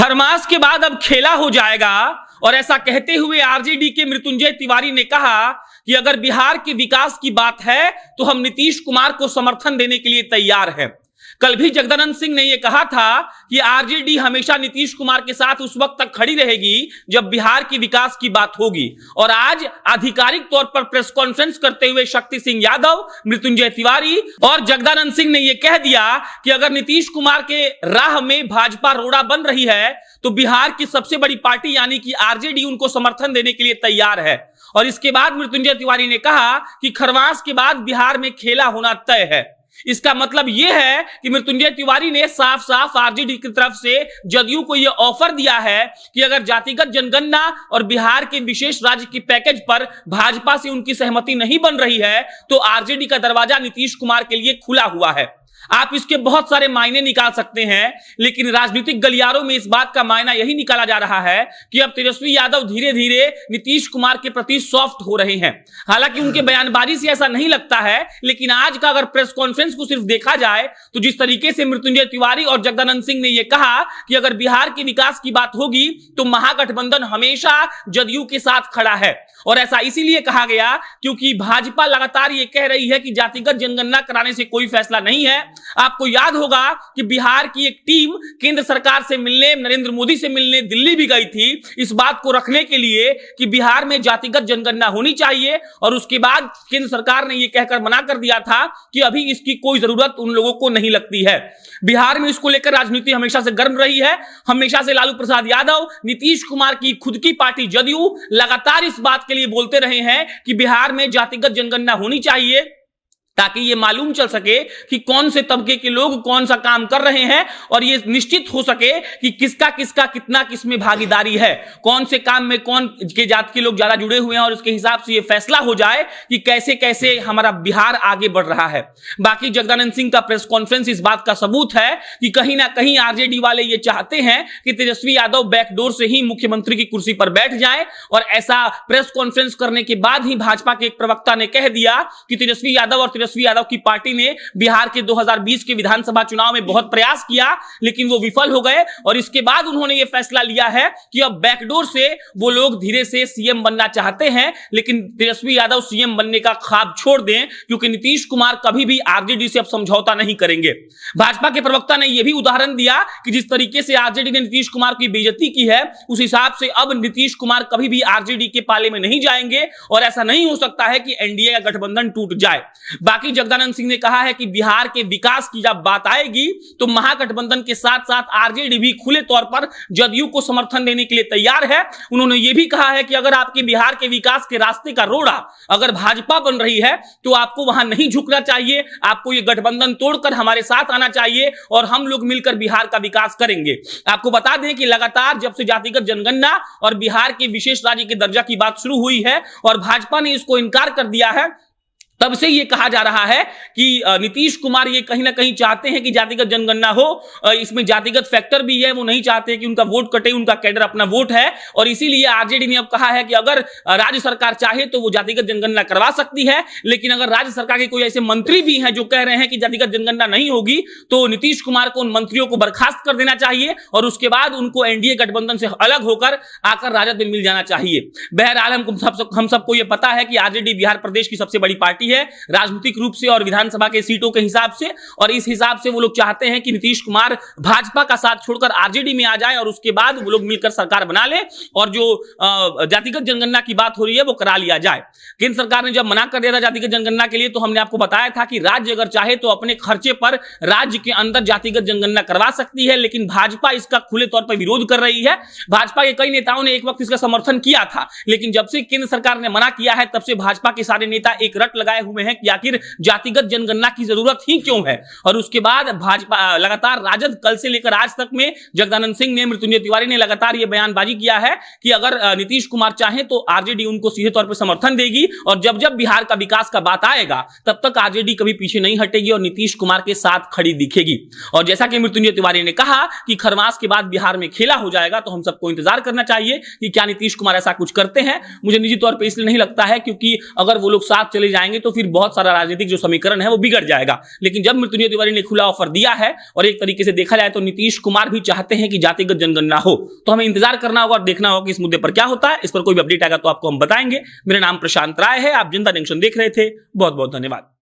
खरमास के बाद अब खेला हो जाएगा। और ऐसा कहते हुए आरजेडी के मृत्युंजय तिवारी ने कहा कि अगर बिहार के विकास की बात है तो हम नीतीश कुमार को समर्थन देने के लिए तैयार हैं। कल भी जगदानंद सिंह ने यह कहा था कि आरजेडी हमेशा नीतीश कुमार के साथ उस वक्त तक खड़ी रहेगी जब बिहार की विकास की बात होगी। और आज आधिकारिक तौर पर प्रेस कॉन्फ्रेंस करते हुए शक्ति सिंह यादव, मृत्युंजय तिवारी और जगदानंद सिंह ने यह कह दिया कि अगर नीतीश कुमार के राह में भाजपा रोड़ा बन रही है तो बिहार की सबसे बड़ी पार्टी यानी कि आरजेडी उनको समर्थन देने के लिए तैयार है। और इसके बाद मृत्युंजय तिवारी ने कहा कि खरमास के बाद बिहार में खेला होना तय है। इसका मतलब यह है कि मृत्युंजय तिवारी ने साफ साफ आरजेडी की तरफ से जदयू को यह ऑफर दिया है कि अगर जातिगत जनगणना और बिहार के विशेष राज्य की पैकेज पर भाजपा से उनकी सहमति नहीं बन रही है तो आरजेडी का दरवाजा नीतीश कुमार के लिए खुला हुआ है। आप इसके बहुत सारे मायने निकाल सकते हैं, लेकिन राजनीतिक गलियारों में इस बात का मायना यही निकाला जा रहा है कि अब तेजस्वी यादव धीरे धीरे नीतीश कुमार के प्रति सॉफ्ट हो रहे हैं। हालांकि उनके बयानबाजी से ऐसा नहीं लगता है, लेकिन आज का अगर प्रेस कॉन्फ्रेंस को सिर्फ देखा जाए तो जिस तरीके से मृत्युंजय तिवारी और जगदानंद सिंह ने यह कहा कि अगर बिहार के विकास की बात होगी तो महागठबंधन हमेशा जदयू के साथ खड़ा है। और ऐसा इसीलिए कहा गया क्योंकि भाजपा लगातार यह कह रही है कि जातिगत जनगणना कराने से कोई फैसला नहीं है। आपको याद होगा कि बिहार की एक टीम केंद्र सरकार से मिलने, नरेंद्र मोदी से मिलने दिल्ली भी गई थी इस बात को रखने के लिए कि बिहार में जातिगत जनगणना होनी चाहिए। और उसके बाद केंद्र सरकार ने यह कहकर मना कर दिया था कि अभी इसकी कोई जरूरत उन लोगों को नहीं लगती है। बिहार में इसको लेकर राजनीति हमेशा से गर्म रही है। हमेशा से लालू प्रसाद यादव, नीतीश कुमार की खुद की पार्टी जदयू लगातार इस बात के लिए बोलते रहे हैं कि बिहार में जातिगत जनगणना होनी चाहिए ताकि ये मालूम चल सके कि कौन से तबके के लोग कौन सा काम कर रहे हैं और ये निश्चित हो सके कि किसका किसका कितना किसमें भागीदारी है, कौन से काम में कौन के जात के लोग ज्यादा जुड़े हुए हैं और उसके हिसाब से ये फैसला हो जाए कि कैसे कैसे हमारा बिहार आगे बढ़ रहा है। बाकी जगदानंद सिंह का प्रेस कॉन्फ्रेंस इस बात का सबूत है कि कहीं ना कहीं आरजेडी वाले ये चाहते हैं कि तेजस्वी यादव बैकडोर से ही मुख्यमंत्री की कुर्सी पर बैठ जाए। और ऐसा प्रेस कॉन्फ्रेंस करने के बाद ही भाजपा के एक प्रवक्ता ने कह दिया कि तेजस्वी यादव और तेजस्वी यादव की पार्टी ने बिहार के 2020 के विधानसभा चुनाव में बहुत प्रयास किया लेकिन वो विफल हो गए। और इसके बाद उन्होंने ये फैसला लिया है कि अब बैकडोर से वो लोग धीरे से सीएम बनना चाहते हैं, लेकिन तेजस्वी यादव सीएम बनने का ख्वाब छोड़ दें क्योंकि नीतीश कुमार कभी भी आरजेडी से अब समझौता नहीं करेंगे। भाजपा के प्रवक्ता ने यह भी उदाहरण दिया कि जिस तरीके से आरजेडी ने नीतीश कुमार की बेइज्जती की है उस हिसाब से अब नीतीश कुमार कभी भी आरजेडी के पाले में नहीं जाएंगे और ऐसा नहीं हो सकता है कि एनडीए का गठबंधन टूट जाए। बाकी जगदानंद सिंह ने कहा है कि बिहार के विकास की जब बात आएगी तो महागठबंधन के साथ साथ आरजेडी भी खुले तौर पर जदयू को समर्थन देने के लिए तैयार है। उन्होंने यह भी कहा है कि अगर आपके बिहार के विकास के रास्ते का रोड़ा अगर भाजपा बन रही है तो आपको वहां नहीं झुकना चाहिए, आपको यह गठबंधन तोड़कर हमारे साथ आना चाहिए और हम लोग मिलकर बिहार का विकास करेंगे। आपको बता दें कि लगातार जब से जातिगत जनगणना और बिहार के विशेष राज्य के दर्जा की बात शुरू हुई है और भाजपा ने इसको इनकार कर दिया है, तब से यह कहा जा रहा है कि नीतीश कुमार ये कहीं ना कहीं चाहते हैं कि जातिगत जनगणना हो, इसमें जातिगत फैक्टर भी है, वो नहीं चाहते कि उनका वोट कटे, उनका कैडर अपना वोट है। और इसीलिए आरजेडी ने अब कहा है कि अगर राज्य सरकार चाहे तो वो जातिगत जनगणना करवा सकती है, लेकिन अगर राज्य सरकार के कोई ऐसे मंत्री भी हैं जो कह रहे हैं कि जातिगत जनगणना नहीं होगी तो नीतीश कुमार को उन मंत्रियों को बर्खास्त कर देना चाहिए और उसके बाद उनको एनडीए गठबंधन से अलग होकर आकर राजद में मिल जाना चाहिए। बहरहाल हम सबको यह पता है कि आरजेडी बिहार प्रदेश की सबसे बड़ी पार्टी है राजनीतिक रूप से और विधानसभा के सीटों के हिसाब से, और इस हिसाब से वो लोग चाहते हैं कि नीतीश कुमार भाजपा का साथ छोड़कर आरजेडी में आ जाए और उसके बाद वो लोग मिलकर सरकार बना ले और जो जातिगत जनगणना की बात हो रही है वो करा लिया जाए। केंद्र सरकार ने जब मना कर दिया था जातिगत जनगणना के लिए तो हमने आपको बताया था कि राज्य अगर चाहे तो अपने खर्चे पर राज्य के अंदर जातिगत जनगणना करवा सकती है, लेकिन भाजपा इसका खुले तौर पर विरोध कर रही है। भाजपा के कई नेताओं ने एक वक्त इसका समर्थन किया था, लेकिन जब से केंद्र सरकार ने मना किया है तब से भाजपा के सारे नेता एक रट लगाए हुए हैं कि आखिर जातिगत जनगणना की जरूरत ही क्यों है। और उसके बाद भाजपा लगातार राजद कल से लेकर आज तक में जगदानंद सिंह ने, मृत्युंजय तिवारी ने लगातार यह बयानबाजी किया है कि अगर नीतीश कुमार चाहे तो आरजेडी उनको सीधे तौर पर समर्थन देगी और जब जब बिहार का विकास का बात आएगा तब तक आरजेडी कभी पीछे नहीं हटेगी और नीतीश कुमार के साथ खड़ी दिखेगी। और जैसा कि मृत्युंजय तिवारी ने कहा कि खरमास के बाद बिहार में खेला हो जाएगा तो हम सबको इंतजार करना चाहिए कि क्या नीतीश कुमार ऐसा कुछ करते हैं। मुझे निजी तौर पर इसलिए नहीं लगता है क्योंकि अगर वो लोग साथ चले जाएंगे तो तो फिर बहुत सारा राजनीतिक जो समीकरण है वो बिगड़ जाएगा। लेकिन जब मृत्युंजय तिवारी ने खुला ऑफर दिया है और एक तरीके से देखा जाए तो नीतीश कुमार भी चाहते हैं कि जातिगत जनगणना हो, तो हमें इंतजार करना होगा और देखना होगा कि इस मुद्दे पर क्या होता है। इस पर कोई भी अपडेट आएगा तो आपको हम बताएंगे। मेरा नाम प्रशांत राय है, आप जनता जंक्शन देख रहे थे। बहुत बहुत धन्यवाद।